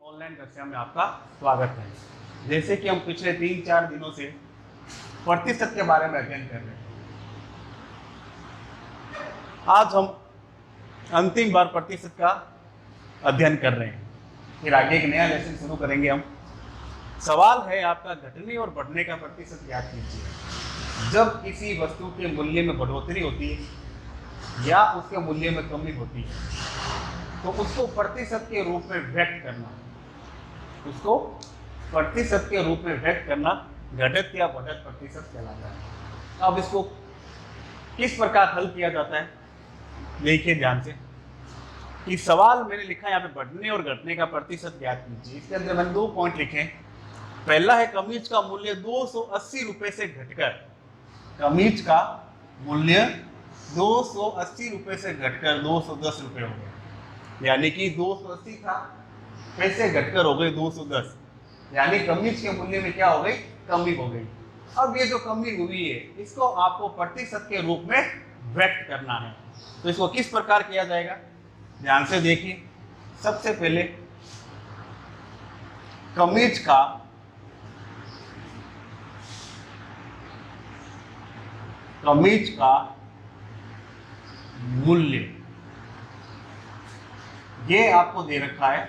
Online कक्षा में आपका स्वागत है। जैसे कि हम पिछले 3-4 दिनों से प्रतिशत के बारे में अध्ययन कर रहे हैं, आज हम अंतिम बार प्रतिशत का अध्ययन कर रहे हैं। फिर आगे एक नया लेसन शुरू करेंगे हम। सवाल है आपका, घटने और बढ़ने का प्रतिशत ज्ञात कीजिए। जब किसी वस्तु के मूल्य में बढ़ोतरी होती है या उसके मूल्य में कमी होती है तो उसको प्रतिशत के रूप में व्यक्त करना, उसको प्रतिशत के रूप में व्यक्त करना घटत या बढ़त प्रतिशत कहलाता है। अब इसको किस प्रकार हल किया जाता है देखिए ध्यान से। कि सवाल मैंने लिखा है यहाँ पे, बढ़ने और घटने का प्रतिशत ज्ञात कीजिए। इसके अंदर मैंने 2 पॉइंट लिखे। पहला है कमीज का मूल्य 280 रुपए से घटकर, कमीज का मूल्य 280 रुपए से घटकर 210 रुपए हो गया। यानी कि 280 था, पैसे घटकर हो गए 210, यानी कमीज के मूल्य में क्या हो गई, कमी हो गई। अब ये जो कमी हुई है इसको आपको प्रतिशत के रूप में व्यक्त करना है। तो इसको किस प्रकार किया जाएगा, ध्यान से देखिए। सबसे पहले कमीज का मूल्य, ये आपको दे रखा है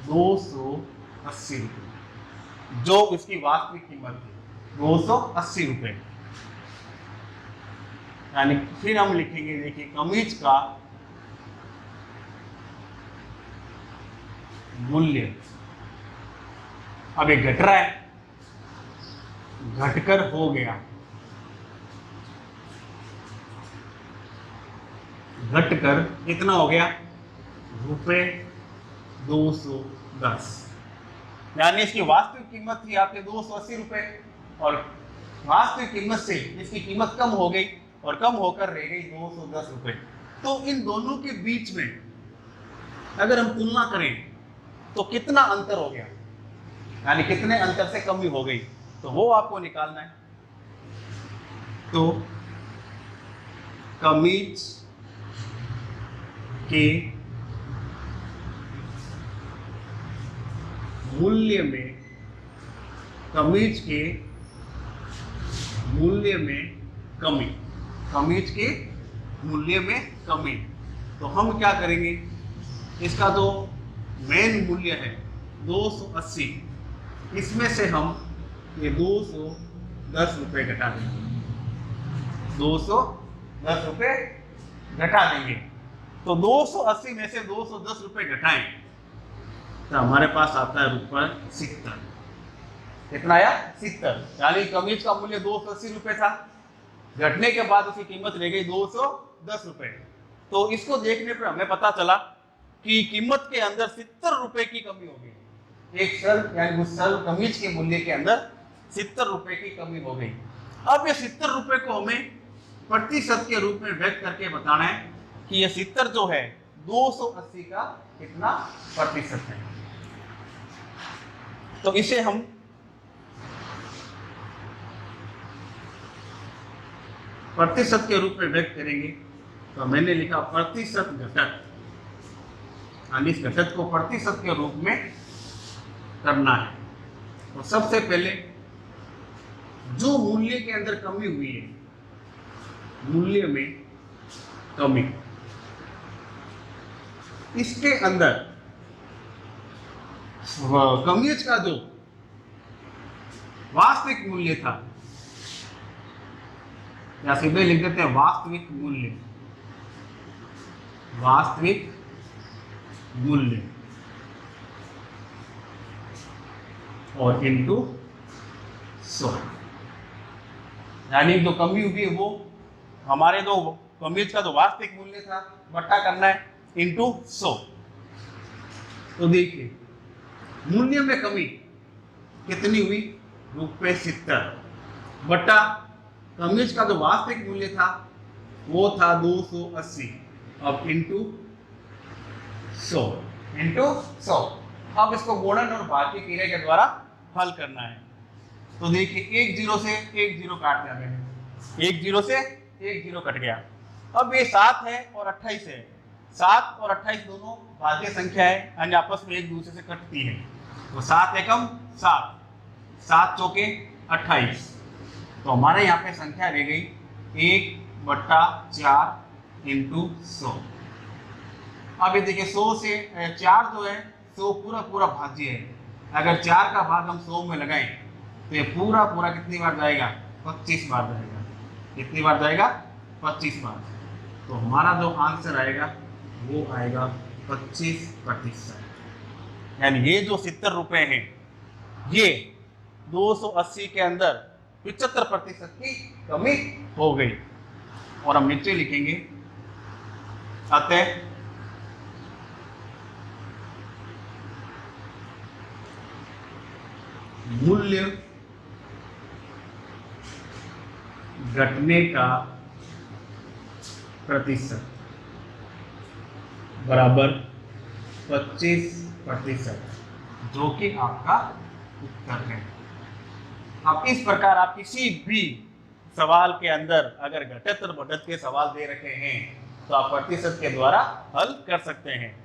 280 रुपये, जो इसकी वास्तविक कीमत है 280 रुपये। यानी फिर हम लिखेंगे, देखिए कमीज का मूल्य, अब ये घट रहा है, घटकर हो गया, घटकर कितना हो गया, रुपये 210। यानी इसकी वास्तविक कीमत थी आपके 280 रुपये और वास्तविक कीमत से इसकी कीमत कम हो गई और कम होकर रह गई 210 रुपये। तो इन दोनों के बीच में अगर हम तुलना करें तो कितना अंतर हो गया, यानी कितने अंतर से कमी हो गई, तो वो आपको निकालना है। तो कमीज के मूल्य में, कमीज के मूल्य में कमी, कमीज के मूल्य में कमी। तो हम क्या करेंगे, इसका जो मेन मूल्य है 280, इसमें से हम ये 210 रुपये घटा देंगे, 210 रुपये घटा देंगे। तो 280 में से 210 रुपये घटाएं तो हमारे पास आता है रुपये 70। कितना आया, 70। यानी कमीज का मूल्य 280 रुपये था, घटने के बाद उसकी कीमत रह गई 210 रुपये। तो इसको देखने पर हमें पता चला कि कीमत के अंदर 70 रुपये की कमी हो गई। एक शर्त यानी उस शर्त कमीज के मूल्य के अंदर 70 रुपये की कमी हो गई। अब ये 70 रुपये को हमें प्रतिशत के रूप में व्यक्त करके बताना है कि ये 70 जो है 280 का कितना प्रतिशत है। तो इसे हम प्रतिशत के रूप में व्यक्त करेंगे। तो मैंने लिखा प्रतिशत घटक, यानी इस घटक को प्रतिशत के रूप में करना है। तो सबसे पहले जो मूल्य के अंदर कमी हुई है, मूल्य में कमी, इसके अंदर कमीज का जो वास्तविक मूल्य था, या सीधे लिख देते हैं वास्तविक मूल्य, वास्तविक मूल्य और इनटू 100। यानी जो कमी हुई है वो हमारे जो कमीज का जो वास्तविक मूल्य था बट्टा करना है इनटू 100। तो देखिए मूल्य में कमी कितनी हुई, रुपये 70, बट्टा कमीज का जो वास्तविक मूल्य था वो था 280, अब इनटू 100। अब इसको गुणन और भाग की क्रिया के द्वारा हल करना है। तो देखिए 1 0 से 1 0 काट दिया मैंने, 1 0 से 1 0 कट गया। अब ये 7 है और 28 है, 7 और 28 दोनों भाज्य संख्या है, यानी आपस में एक दूसरे से कटती है। तो 7 एकम 7, 7 चौके 28। तो हमारे यहाँ पे संख्या रह गई 1/4 इंटू 100। अब ये देखिए 100 से 4 जो है 100 पूरा पूरा भाज्य है। अगर 4 का भाग हम 100 में लगाएं तो ये पूरा पूरा कितनी बार जाएगा? 25 बार जाएगा। कितनी बार जाएगा? 25 बार। तो हमारा जो आंसर आएगा वो आएगा 25%। यानी ये जो 70 रुपए हैं ये 280 के अंदर 75% की कमी हो गई। और हम नीचे लिखेंगे अतः मूल्य घटने का प्रतिशत बराबर 25%, जो कि आपका उत्तर है। अब इस प्रकार आप किसी भी सवाल के अंदर अगर घटत और बढ़त के सवाल दे रखे हैं तो आप प्रतिशत के द्वारा हल कर सकते हैं।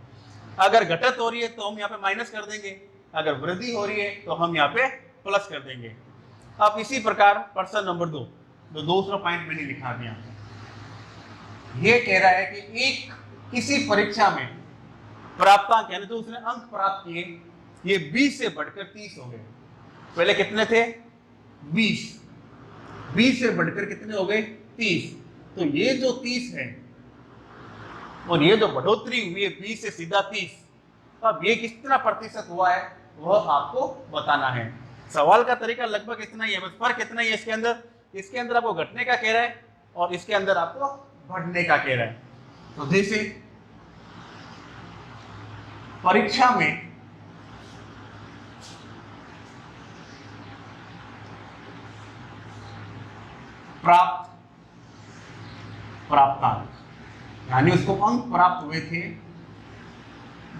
अगर घटत हो रही है तो हम यहाँ पे माइनस कर देंगे, अगर वृद्धि हो रही है तो हम यहाँ पे प्लस कर देंगे। अब इसी प्रकार प्रश्न नंबर 2, जो दूसरा पॉइंट मैंने लिखा दिया, ये कह रहा है कि एक किसी परीक्षा में प्राप्तांक यानी जो उसने अंक प्राप्त किए ये 20 से बढ़कर 30 हो गए। पहले कितने थे? 20, 20 से बढ़कर कितने हो गए? 30। तो ये जो 30 है और ये जो बढ़ोतरी हुई है 20 से सीधा 30, अब ये कितना प्रतिशत हुआ है वह आपको बताना है। सवाल का तरीका लगभग इतना ही है, बस फर्क इतना ही है इसके अंदर आपको घटने का कह रहा है और इसके अंदर आपको बढ़ने का कह रहा है। तो जैसे परीक्षा में प्राप्तांक यानी उसको अंक प्राप्त हुए थे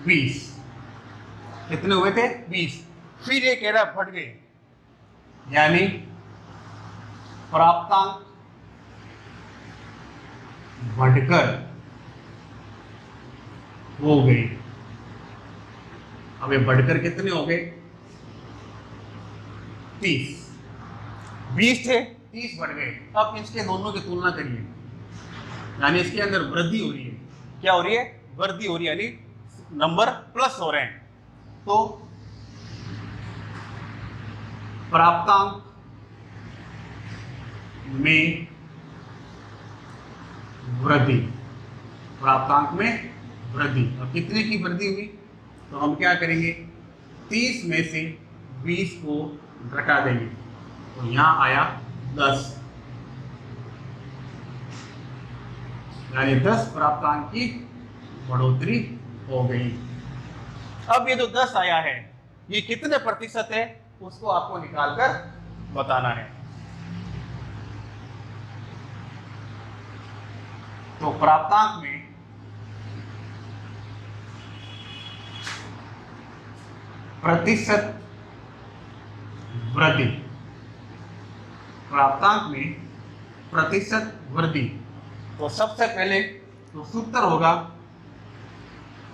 20। कितने हुए थे? 20। फिर ये कह रहा बढ़ गए, यानी प्राप्तांक बढ़कर हो गए। अब ये बढ़कर कितने हो गए? 30। 20 थे, 30 बढ़ गए। अब इसके दोनों की तुलना करिए, यानी इसके अंदर वृद्धि हो रही है। क्या हो रही है? वृद्धि हो रही है, यानी नंबर प्लस हो रहे हैं। तो प्राप्तांक में वृद्धि, प्राप्तांक में वृद्धि। अब कितने की वृद्धि हुई? तो हम क्या करेंगे? 30 में से 20 को घटा देंगे, तो यहां आया 10, यानी 10 प्राप्तांक की बढ़ोतरी हो गई। अब ये जो 10 आया है ये कितने प्रतिशत है उसको आपको निकालकर बताना है। तो प्राप्तांक में प्रतिशत वृद्धि, प्राप्तांक में प्रतिशत वृद्धि, तो सबसे पहले तो सूत्र होगा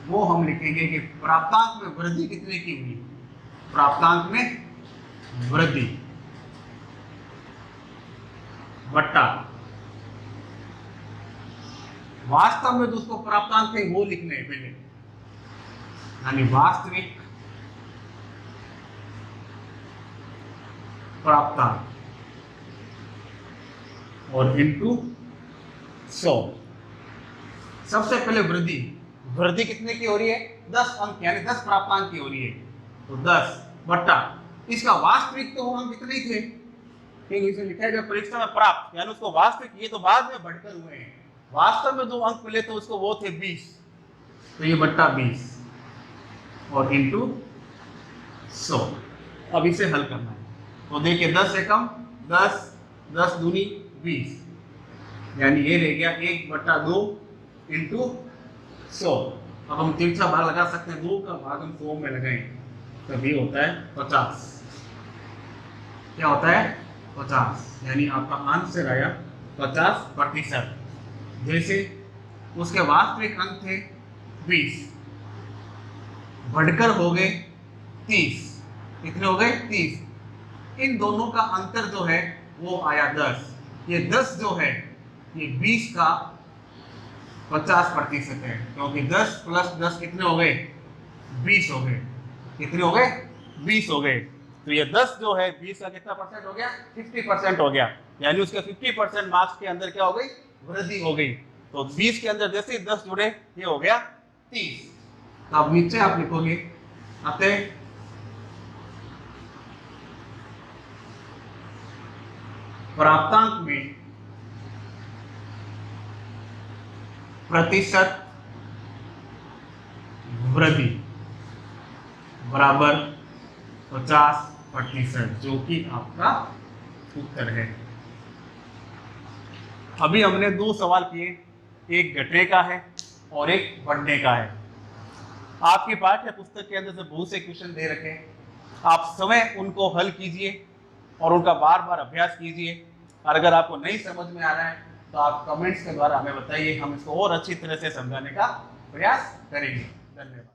वो हम लिखेंगे कि प्राप्तांक में वृद्धि कितने की हुई? प्राप्तांक में वृद्धि बट्टा वास्तव में दोस्तों प्राप्तांक है वो लिखने हैं पहले, यानी वास्तविक प्राप्तांक और इनटू 100। सबसे पहले वृद्धि, वृद्धि कितने की हो रही है? 10 अंक, यानी 10 प्राप्तांक की हो रही है। तो 10 बट्टा इसका वास्तविक तो अंक कितने थे? क्योंकि इसे लिखा है परीक्षा में प्राप्त, यानी उसको वास्तविक, ये तो बाद में बढ़कर हुए हैं। वास्तव में जो अंक मिले तो उसको वो थे 20, तो ये बट्टा 20 और इनटू 100। अब इसे हल करना है। तो देखिए 10 एकम 10, 10 दूनी 20, यानी ये रह गया 1/2 इंटू 100। अब हम तिरछा भाग लगा सकते हैं, 2 का भाग हम 100 में लगाएं तब ये होता है 50। क्या होता है? 50, यानी आपका आंसर आया 50%। जैसे उसके वास्तविक अंक थे 20, बढ़कर हो गए 30। कितने हो गए? 30। इन दोनों का अंतर जो है वो आया 10। ये 10 जो है ये 20 का 50% है, क्योंकि 10 प्लस 10 कितने हो गए? 20 हो गए। कितने हो गए? 20 हो गए। तो ये 10 जो है 20 का कितना परसेंट हो गया? 50% हो गया। यानी उसके 50% मार्क्स के अंदर क्या हो गई? वृद्धि हो गई। तो 20 के अंदर जैसे ही 10 जुड़े ये हो गया 30। तो अब नीचे आप लिखोगे अतः प्राप्तांक में प्रतिशत वृद्धि बराबर 50%, जो कि आपका उत्तर है। अभी हमने 2 सवाल किए, एक घटने का है और एक बढ़ने का है। आपकी पाठ्य पुस्तक के अंदर से बहुत से क्वेश्चन दे रखे हैं, आप स्वयं उनको हल कीजिए और उनका बार बार अभ्यास कीजिए। और अगर आपको नहीं समझ में आ रहा है तो आप कमेंट्स के द्वारा हमें बताइए, हम इसको और अच्छी तरह से समझाने का प्रयास करेंगे। धन्यवाद।